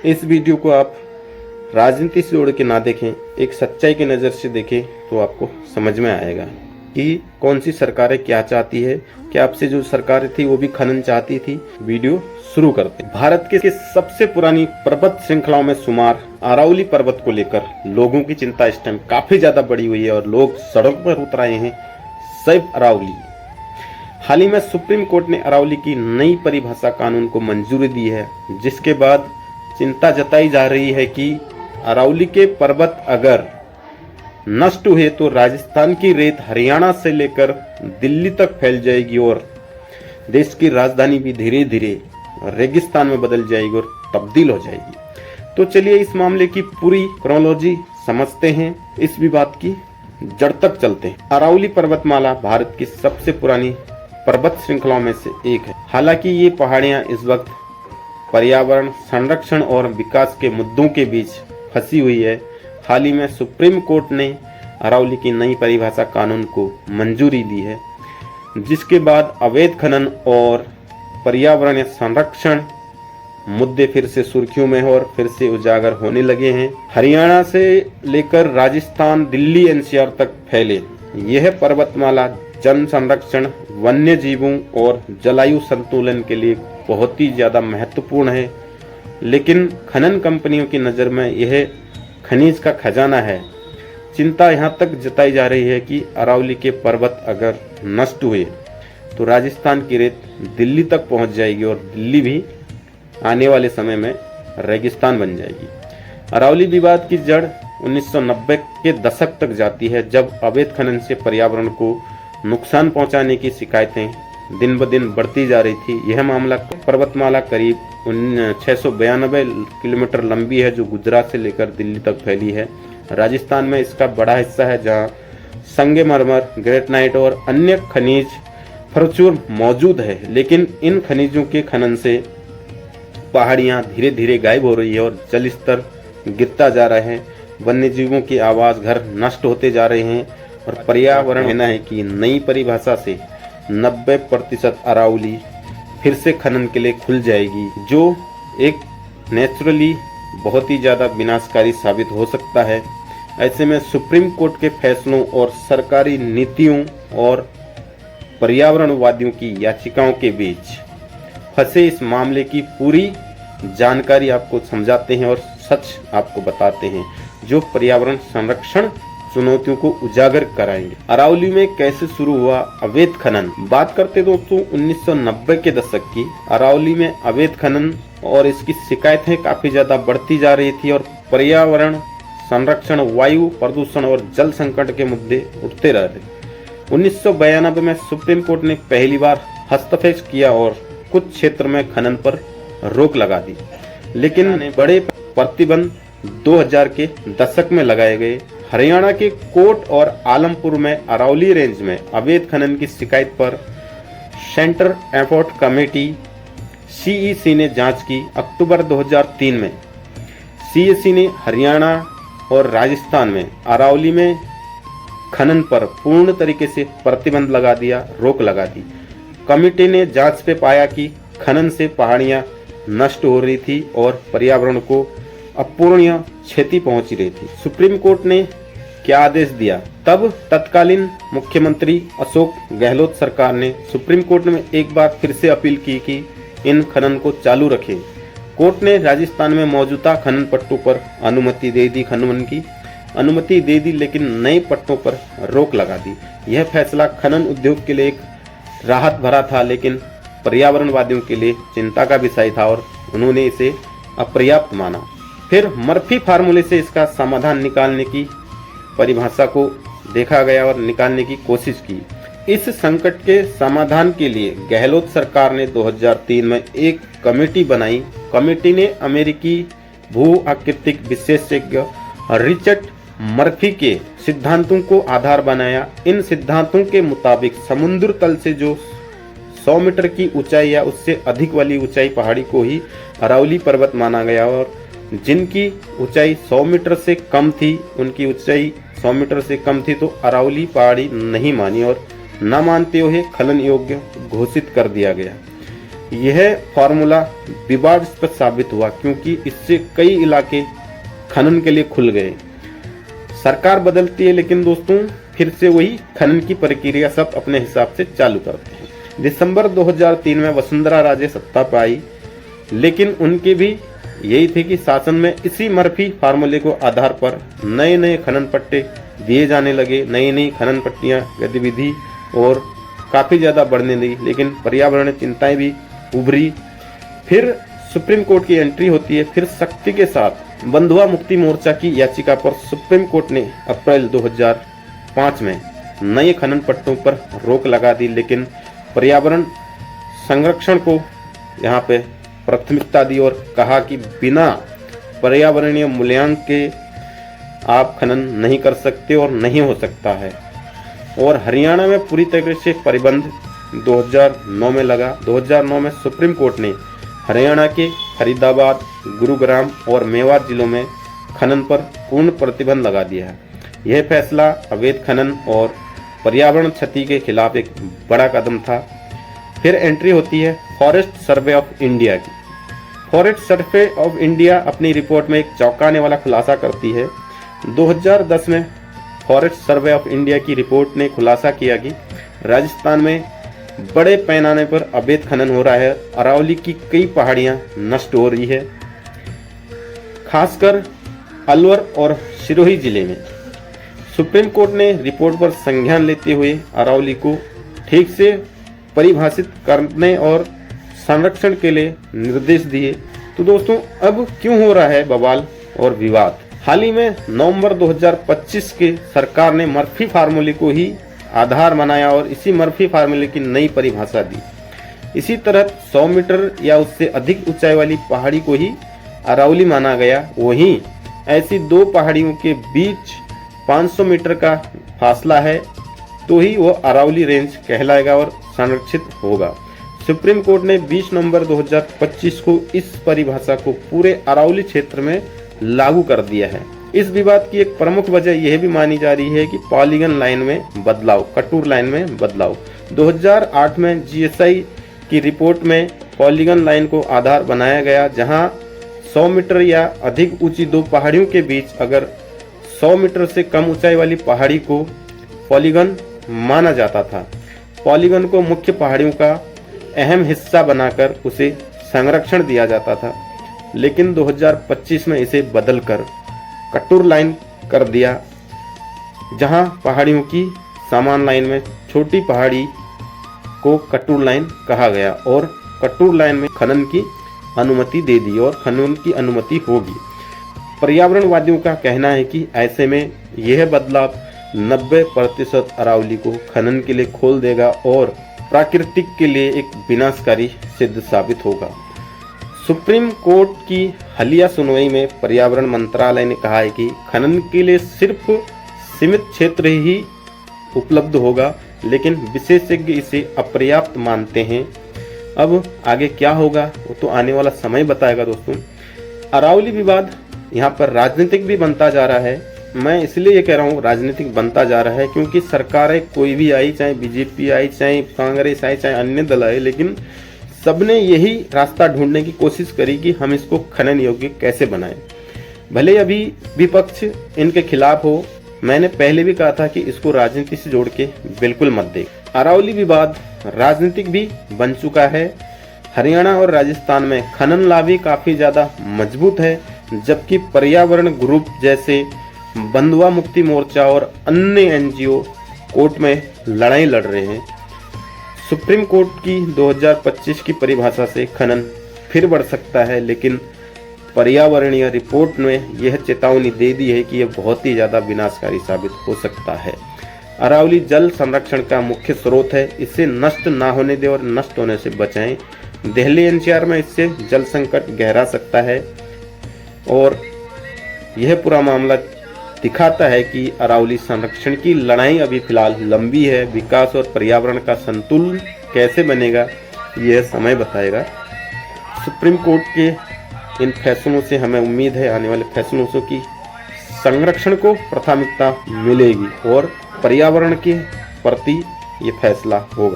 इस वीडियो को आप राजनीति से जोड़ के ना देखें, एक सच्चाई की नज़र से देखें तो आपको समझ में आएगा कि कौन सी सरकारें क्या चाहती है। क्या आपसे जो सरकारें थी वो भी खनन चाहती थी। वीडियो शुरू करते हैं। भारत के सबसे पुरानी पर्वत श्रृंखलाओं में शुमार अरावली पर्वत को लेकर लोगों की चिंता इस टाइम काफी ज्यादा बढ़ी हुई है और लोग सड़क पर उतर आए हैं। सेव अरावली। हाल ही में सुप्रीम कोर्ट ने अरावली की नई परिभाषा कानून को मंजूरी दी है, जिसके बाद चिंता जताई जा रही है कि अरावली के पर्वत अगर नष्ट हुए तो राजस्थान की रेत हरियाणा से लेकर दिल्ली तक फैल जाएगी और देश की राजधानी भी धीरे धीरे रेगिस्तान में बदल जाएगी और तब्दील हो जाएगी। तो चलिए इस मामले की पूरी क्रोनोलॉजी समझते हैं, इस विवाद की जड़ तक चलते हैं। अरावली पर्वतमाला भारत की सबसे पुरानी पर्वत श्रृंखलाओं में से एक है। हालांकि ये पहाड़ियां इस वक्त पर्यावरण संरक्षण और विकास के मुद्दों के बीच फंसी हुई है। हाल ही में सुप्रीम कोर्ट ने अरावली की नई परिभाषा कानून को मंजूरी दी है, जिसके बाद अवैध खनन और पर्यावरण संरक्षण मुद्दे फिर से सुर्खियों में और फिर से उजागर होने लगे हैं। हरियाणा से लेकर राजस्थान, दिल्ली, एनसीआर तक फैले यह पर्वतमाला जन संरक्षण, वन्य जीवों और जलायु संतुलन के लिए बहुत ही ज्यादा महत्वपूर्ण है। लेकिन खनन कंपनियों की नज़र में यह खनिज का खजाना है। चिंता यहाँ तक जताई जा रही है कि अरावली के पर्वत अगर नष्ट हुए तो राजस्थान की रेत दिल्ली तक पहुँच जाएगी और दिल्ली भी आने वाले समय में रेगिस्तान बन जाएगी। अरावली विवाद की जड़ 1990 के दशक तक जाती है, जब अवैध खनन से पर्यावरण को नुकसान पहुंचाने की शिकायतें दिन ब दिन बढ़ती जा रही थी। यह मामला पर्वतमाला करीब 692 किलोमीटर लंबी है, जो गुजरात से लेकर दिल्ली तक फैली है। राजस्थान में इसका बड़ा हिस्सा है, जहां संगमरमर, ग्रेनाइट और अन्य खनिज प्रचुर मौजूद है। लेकिन इन खनिजों के खनन से पहाड़ियां धीरे धीरे गायब हो रही है और जल स्तर गिरता जा रहा है। वन्य जीवों की आवास घर नष्ट होते जा रहे हैं और पर्यावरण कहना है कि नई परिभाषा से 90% अरावली फिर से खनन के लिए खुल जाएगी, जो एक नेचुरली बहुत ही ज्यादा विनाशकारी साबित हो सकता है। ऐसे में सुप्रीम कोर्ट के फैसलों और सरकारी नीतियों और पर्यावरणवादियों की याचिकाओं के बीच फंसे इस मामले की पूरी जानकारी आपको समझाते हैं और सच आपको बताते हैं, जो पर्यावरण संरक्षण चुनौतियों को उजागर कराएंगे। अरावली में कैसे शुरू हुआ अवैध खनन? बात करते दोस्तों 1990 के दशक की। अरावली में अवैध खनन और इसकी शिकायतें काफी ज्यादा बढ़ती जा रही थी और पर्यावरण संरक्षण, वायु प्रदूषण और जल संकट के मुद्दे उठते रह रहे। 1992 में सुप्रीम कोर्ट ने पहली बार हस्तक्षेप किया और कुछ क्षेत्र में खनन पर रोक लगा दी, लेकिन बड़े प्रतिबंध 2000 के दशक में लगाए गए। हरियाणा के कोट और आलमपुर में अरावली रेंज में अवैध खनन की शिकायत पर सेंटर एफर्ट कमेटी सीईसी ने जांच की। अक्टूबर 2003 में सीईसी ने हरियाणा और राजस्थान में अरावली में खनन पर पूर्ण तरीके से प्रतिबंध लगा दिया, रोक लगा दी। कमेटी ने जांच पे पाया कि खनन से पहाड़ियां नष्ट हो रही थी और पर्यावरण को अपूरणीय क्षति पहुंच रही थी। सुप्रीम कोर्ट ने क्या आदेश दिया? तब तत्कालीन मुख्यमंत्री अशोक गहलोत सरकार ने सुप्रीम कोर्ट में एक बार फिर से अपील की कि इन खनन को चालू रखें। कोर्ट ने राजस्थान में मौजूदा खनन पट्टों पर अनुमति दे दी, खनन की अनुमति दे दी, लेकिन नए पट्टों पर रोक लगा दी। यह फैसला खनन उद्योग के लिए एक राहत भरा था, लेकिन पर्यावरणवादियों के लिए चिंता का विषय था और उन्होंने इसे अपर्याप्त माना। फिर मर्फी फार्मूले से इसका समाधान निकालने की परिभाषा को देखा गया और निकालने की कोशिश की। इस संकट के समाधान के लिए गहलोत सरकार ने 2003 में एक कमेटी बनाई। कमेटी ने अमेरिकी भू आकृतिक विशेषज्ञ रिचर्ड मर्फी के सिद्धांतों को आधार बनाया। इन सिद्धांतों के मुताबिक समुद्र तल से जो 100 मीटर की ऊंचाई या उससे अधिक वाली ऊंचाई पहाड़ी को ही अरावली पर्वत माना गया और जिनकी ऊंचाई 100 मीटर से कम थी, उनकी ऊंचाई 100 मीटर से कम थी तो अरावली पहाड़ी नहीं मानी और न मानते हुए खनन योग्य घोषित कर दिया गया। यह फार्मूला विवादास्पद साबित हुआ क्योंकि इससे कई इलाके खनन के लिए खुल गए। सरकार बदलती है लेकिन दोस्तों फिर से वही खनन की प्रक्रिया सब अपने हिसाब से चालू करते हैं। दिसंबर 2003 में वसुंधरा राजे सत्ता पर आई, लेकिन उनके भी यही थे कि शासन में इसी मर्फी फार्मूले को आधार पर नए नए खनन पट्टे दिए जाने लगे। नई नई खनन पट्टियां गतिविधि और काफ़ी ज़्यादा बढ़ने लगी, लेकिन पर्यावरण चिंताएं भी उभरी। फिर सुप्रीम कोर्ट की एंट्री होती है। फिर सख्ती के साथ बंधुआ मुक्ति मोर्चा की याचिका पर सुप्रीम कोर्ट ने अप्रैल 2005 में नए खनन पट्टों पर रोक लगा दी, लेकिन पर्यावरण संरक्षण को यहाँ पे प्राथमिकता दी और कहा कि बिना पर्यावरणीय मूल्यांकन के आप खनन नहीं कर सकते और नहीं हो सकता है। और हरियाणा में पूरी तरह से प्रतिबंध 2009 में लगा। 2009 में सुप्रीम कोर्ट ने हरियाणा के फरीदाबाद, गुरुग्राम और मेवात जिलों में खनन पर पूर्ण प्रतिबंध लगा दिया है। यह फैसला अवैध खनन और पर्यावरण क्षति के खिलाफ एक बड़ा कदम था। फिर एंट्री होती है फॉरेस्ट सर्वे ऑफ इंडिया की। फॉरेस्ट सर्वे ऑफ इंडिया अपनी रिपोर्ट में एक चौंकाने वाला खुलासा करती है। 2010 में फॉरेस्ट सर्वे ऑफ इंडिया की रिपोर्ट ने खुलासा किया कि राजस्थान में बड़े पैमाने पर अवैध खनन हो रहा है। अरावली की कई पहाड़ियां नष्ट हो रही है, खासकर अलवर और सिरोही जिले में। सुप्रीम कोर्ट ने रिपोर्ट पर संज्ञान लेते हुए अरावली को ठीक से परिभाषित करने और संरक्षण के लिए निर्देश दिए। तो दोस्तों अब क्यों हो रहा है बवाल और विवाद? हाल ही में नवंबर 2025 के सरकार ने मर्फी फार्मूले को ही आधार बनाया और इसी मर्फी फार्मूले की नई परिभाषा दी। इसी तरह 100 मीटर या उससे अधिक ऊंचाई वाली पहाड़ी को ही अरावली माना गया। वहीं ऐसी दो पहाड़ियों के बीच 500 मीटर का फासला है तो ही वो अरावली रेंज कहलाएगा और संरक्षित होगा। सुप्रीम कोर्ट ने 20 नवंबर 2025 को इस परिभाषा को पूरे अरावली क्षेत्र में लागू कर दिया है। इस विवाद की एक प्रमुख वजह यह भी मानी जा रही है कि पॉलीगन लाइन में बदलाव, कटूर लाइन में बदलाव। 2008 में जीएसआई की रिपोर्ट में पॉलीगन लाइन को आधार बनाया गया, जहां 100 मीटर या अधिक ऊंची दो पहाड़ियों के बीच अगर 100 मीटर से कम ऊंचाई वाली पहाड़ी को पॉलीगन माना जाता था। पॉलीगन को मुख्य पहाड़ियों का अहम हिस्सा बनाकर उसे संरक्षण दिया जाता था, लेकिन 2025 में इसे बदलकर कटूर लाइन कर दिया, जहां पहाड़ियों की समान लाइन में छोटी पहाड़ी को कटूर लाइन कहा गया और कटूर लाइन में खनन की अनुमति दे दी और खनन की अनुमति होगी। पर्यावरणवादियों का कहना है कि ऐसे में यह बदलाव 90% अरावली को खनन के लिए खोल देगा और प्राकृतिक के लिए एक विनाशकारी सिद्ध साबित होगा। सुप्रीम कोर्ट की हालिया सुनवाई में पर्यावरण मंत्रालय ने कहा है कि खनन के लिए सिर्फ सीमित क्षेत्र ही उपलब्ध होगा, लेकिन विशेषज्ञ इसे अपर्याप्त मानते हैं। अब आगे क्या होगा वो तो आने वाला समय बताएगा। दोस्तों, अरावली विवाद यहाँ पर राजनीतिक भी बनता जा रहा है। मैं इसलिए ये कह रहा हूँ राजनीतिक बनता जा रहा है क्योंकि सरकारें कोई भी आई, चाहे बीजेपी आई, चाहे कांग्रेस आई, चाहे अन्य दल आए, लेकिन सबने यही रास्ता ढूंढने की कोशिश करी कि हम इसको खनन योग्य कैसे बनाएं। भले अभी विपक्ष इनके खिलाफ हो, मैंने पहले भी कहा था कि इसको राजनीति से जोड़ के बिल्कुल मत देख। अरावली विवाद राजनीतिक भी बन चुका है। हरियाणा और राजस्थान में खनन लॉबी काफी ज्यादा मजबूत है, जबकि पर्यावरण ग्रुप जैसे बंधुआ मुक्ति मोर्चा और अन्य एनजीओ कोर्ट में लड़ाई लड़ रहे हैं। सुप्रीम कोर्ट की 2025 की परिभाषा से खनन फिर बढ़ सकता है, लेकिन पर्यावरणीय रिपोर्ट में यह चेतावनी दे दी है कि यह बहुत ही ज़्यादा विनाशकारी साबित हो सकता है। अरावली जल संरक्षण का मुख्य स्रोत है, इसे नष्ट ना होने दें और नष्ट होने से बचाएं। दिल्ली एनसीआर में इससे जल संकट गहरा सकता है और यह पूरा मामला दिखाता है कि अरावली संरक्षण की लड़ाई अभी फिलहाल लंबी है। विकास और पर्यावरण का संतुलन कैसे बनेगा यह समय बताएगा। सुप्रीम कोर्ट के इन फैसलों से हमें उम्मीद है आने वाले फैसलों से कि संरक्षण को प्राथमिकता मिलेगी और पर्यावरण के प्रति ये फैसला होगा।